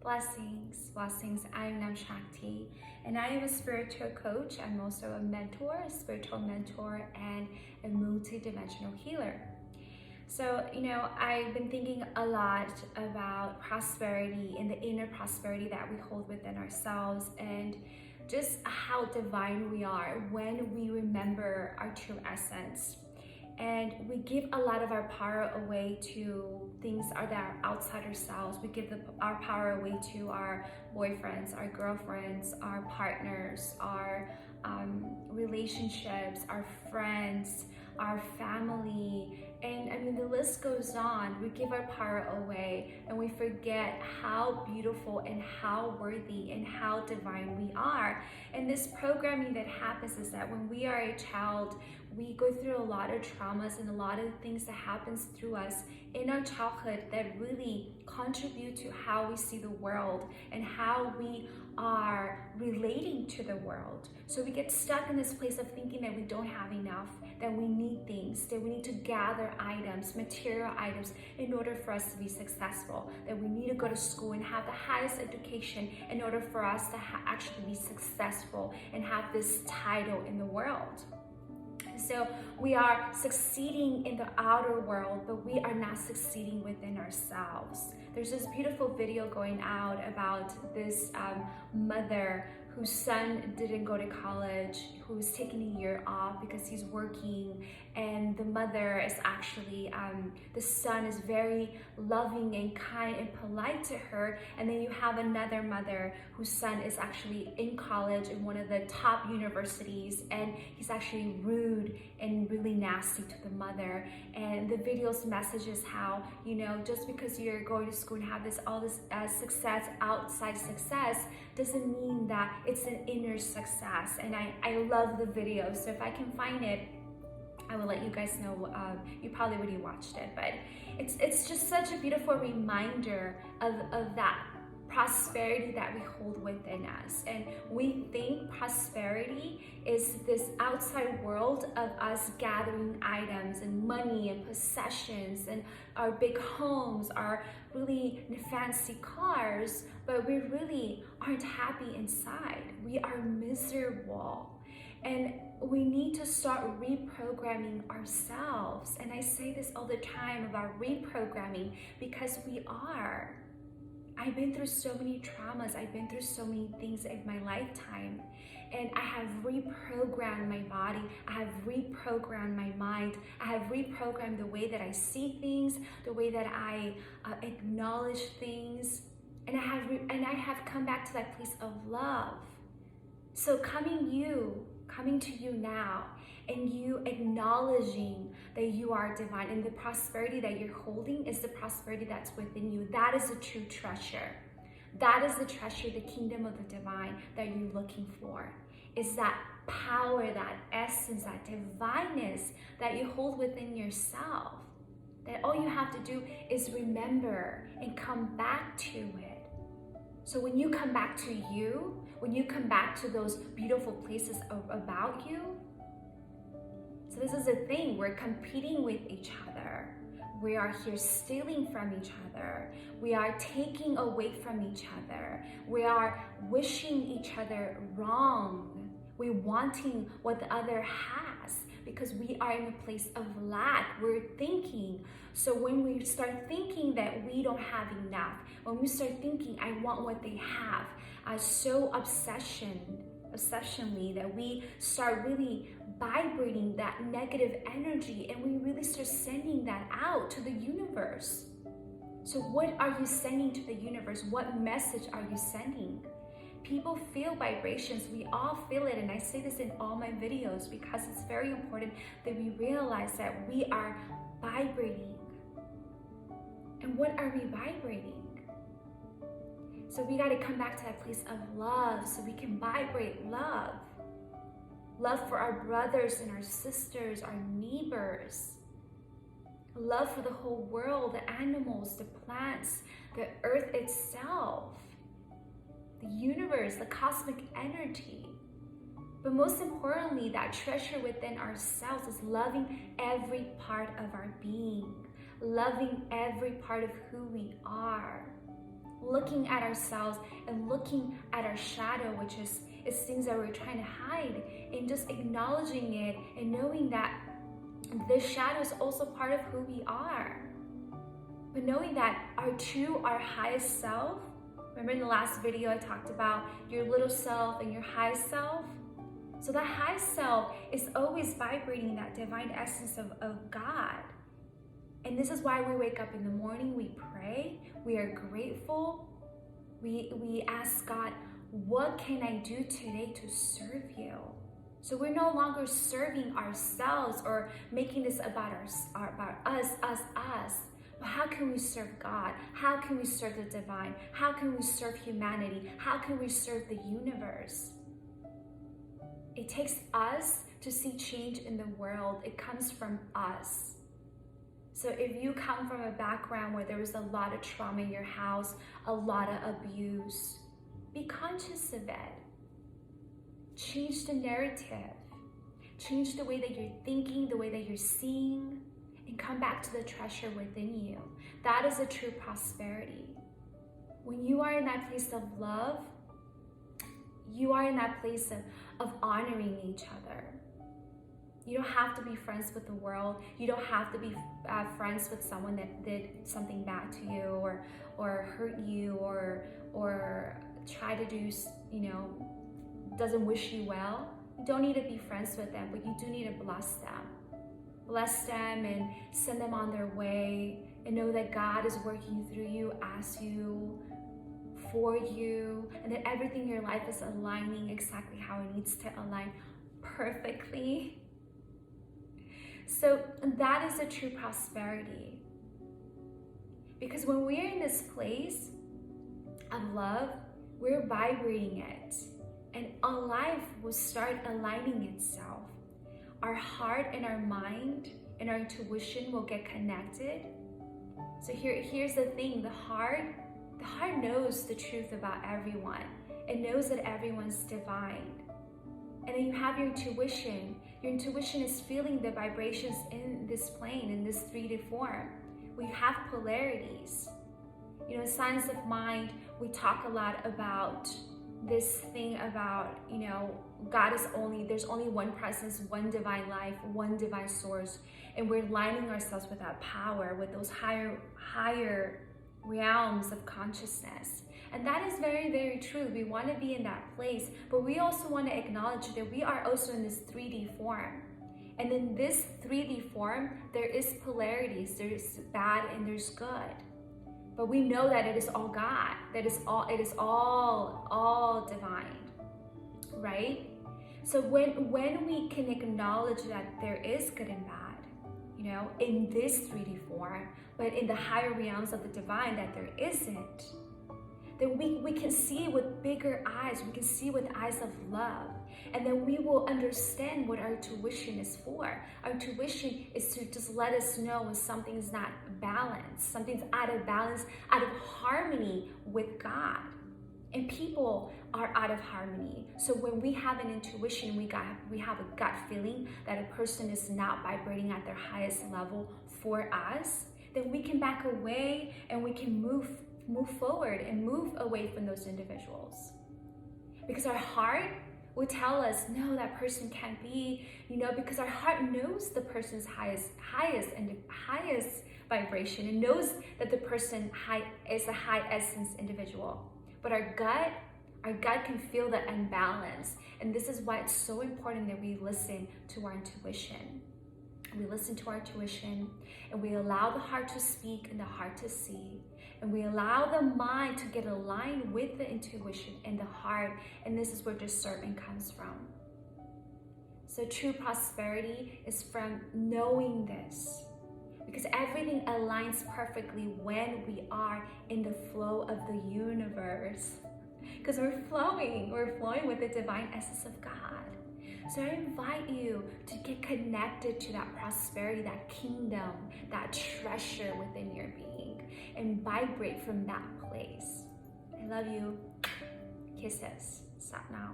Blessings. I am Nam Shakti, and I am a spiritual coach. I'm also a mentor, a spiritual mentor, and a multi-dimensional healer. So, I've been thinking a lot about prosperity and the inner prosperity that we hold within ourselves, and just how divine we are when we remember our true essence. And we give a lot of our power away to things that are outside ourselves. We give our power away to our boyfriends, our girlfriends, our partners, our relationships, our friends, our family, and I mean the list goes on. We give our power away and we forget how beautiful and how worthy and how divine we are. And this programming that happens is that when we are a child, we go through a lot of traumas and a lot of things that happens through us in our childhood that really contribute to how we see the world and how we are relating to the world. So we get stuck in this place of thinking that we don't have enough, that we need things, that we need to gather items, material items, in order for us to be successful, that we need to go to school and have the highest education in order for us to actually be successful and have this title in the world. So we are succeeding in the outer world, but we are not succeeding within ourselves. There's this beautiful video going out about this mother whose son didn't go to college, who was taking a year off because he's working, and the mother is actually, the son is very loving and kind and polite to her, and then you have another mother whose son is actually in college in one of the top universities, and he's actually rude and really nasty to the mother. And the video's message is how, just because you're going to school and have all this success, outside success, doesn't mean that it's an inner success. And I love the video, so if I can find it, I will let you guys know. You probably already watched it, but it's just such a beautiful reminder of that prosperity that we hold within us. And we think prosperity is this outside world of us gathering items and money and possessions and our big homes, our really fancy cars, but we really aren't happy inside. We are miserable. And we need to start reprogramming ourselves. And I say this all the time about reprogramming because we are. I've been through so many traumas. I've been through so many things in my lifetime. And I have reprogrammed my body. I have reprogrammed my mind. I have reprogrammed the way that I see things, the way that I acknowledge things. And I have come back to that place of love. So coming to you now, and you acknowledging that you are divine, and the prosperity that you're holding is the prosperity that's within you. That is a true treasure. That is the treasure, the kingdom of the divine that you're looking for. Is that power, that essence, that divineness that you hold within yourself. That all you have to do is remember and come back to it. So when you come back to you, when you come back to those beautiful places about you, so this is the thing, we're competing with each other. We are here stealing from each other. We are taking away from each other. We are wishing each other wrong. We're wanting what the other has because we are in a place of lack. We're thinking. So when we start thinking that we don't have enough, when we start thinking, I want what they have, so obsessionally that we start really vibrating that negative energy, and we really start sending that out to the universe. So what are you sending to the universe? What message are you sending? People feel vibrations. We all feel it, and I say this in all my videos because it's very important that we realize that we are vibrating. And what are we vibrating? So we got to come back to that place of love so we can vibrate love. Love for our brothers and our sisters, our neighbors. Love for the whole world, the animals, the plants, the earth itself, the universe, the cosmic energy. But most importantly, that treasure within ourselves is loving every part of our being, loving every part of who we are. looking at ourselves and looking at our shadow, which is things that we're trying to hide, and just acknowledging it and knowing that this shadow is also part of who we are. But knowing that our highest self, remember in the last video I talked about your little self and your high self? So that high self is always vibrating that divine essence of God. And this is why we wake up in the morning, we pray, we are grateful, we ask God, what can I do today to serve you? So we're no longer serving ourselves or making this about us. But how can we serve God? How can we serve the divine? How can we serve humanity? How can we serve the universe? It takes us to see change in the world. It comes from us. So if you come from a background where there was a lot of trauma in your house, a lot of abuse, be conscious of it. Change the narrative. Change the way that you're thinking, the way that you're seeing, and come back to the treasure within you. That is a true prosperity. When you are in that place of love, you are in that place of honoring each other. You don't have to be friends with the world. You don't have to be friends with someone that did something bad to you or hurt you or try to do, doesn't wish you well. You don't need to be friends with them, but you do need to bless them. Bless them and send them on their way, and know that God is working through you, as you, for you, and that everything in your life is aligning exactly how it needs to align perfectly. So that is a true prosperity. Because when we're in this place of love, we're vibrating it. And our life will start aligning itself. Our heart and our mind and our intuition will get connected. So here's the thing, the heart knows the truth about everyone. It knows that everyone's divine. And then you have your intuition. Your intuition is feeling the vibrations in this plane, in this 3D form. We have polarities. In Science of Mind, we talk a lot about this thing about, there's only one presence, one divine life, one divine source. And we're lining ourselves with that power, with those higher realms of consciousness. And that is very, very true. We want to be in that place, but we also want to acknowledge that we are also in this 3D form. And in this 3D form, there is polarities. There's bad and there's good. But we know that it is all God. It is all divine, right? So when we can acknowledge that there is good and bad, in this 3D form, but in the higher realms of the divine that there isn't, then we can see with bigger eyes. We can see with eyes of love. And then we will understand what our intuition is for. Our intuition is to just let us know when something's not balanced, something's out of balance, out of harmony with God. And people are out of harmony. So when we have an intuition, we have a gut feeling that a person is not vibrating at their highest level for us, then we can back away and we can move forward and move away from those individuals. Because our heart will tell us, no, that person can't be, because our heart knows the person's highest vibration, and knows that the person is a high essence individual. But our gut can feel the imbalance. And this is why it's so important that we listen to our intuition. We listen to our intuition, and we allow the heart to speak and the heart to see. And we allow the mind to get aligned with the intuition and the heart. And this is where discernment comes from. So true prosperity is from knowing this. Because everything aligns perfectly when we are in the flow of the universe. Because we're flowing with the divine essence of God. So I invite you to get connected to that prosperity, that kingdom, that treasure within your being, and vibrate from that place. I love you. Kisses. Sat now.